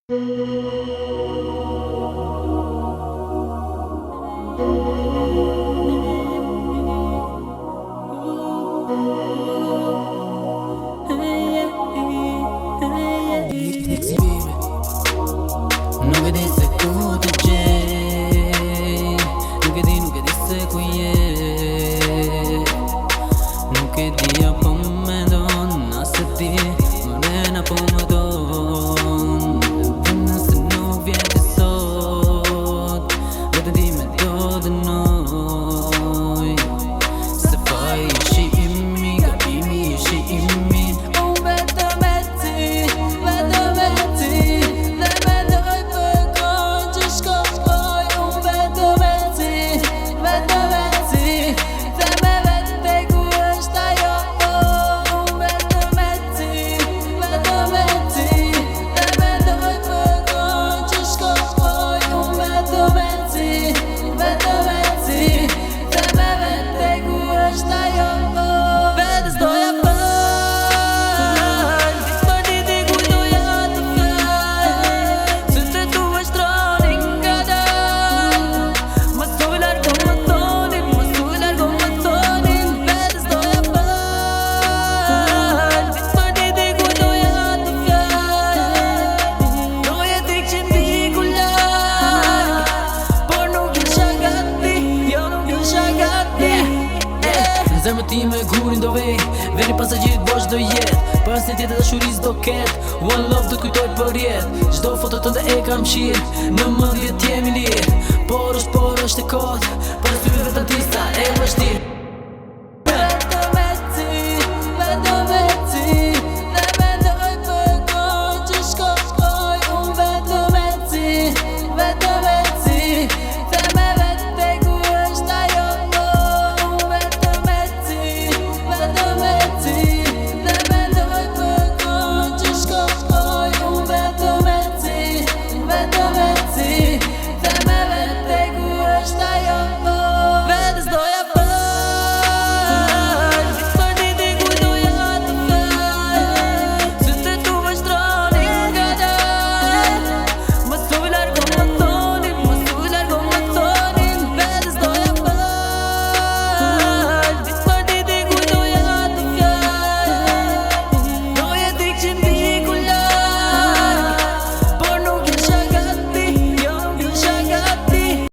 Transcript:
Nuk e di se ku të gjej, nuk e di se ku je. Nuk e di apo me don, nëse ti morena po më don. Dhe nëse nuk vjeti sot, vetëm ti me do dënoj. Se faj ishi imi, gabimi ishi imi. Vetëm e ti, vetëm e ti. Zemrë ti me gurin do vej, veri pas e gjithë bosh do jet. Pas një tjetë dashuris do ket, one love do t'kujtoj për jet. Gjdo foto tënde e kam qirë, në mëndjet jemi lirë. Por është e kot, për syve vetëm ti sa e vështirë.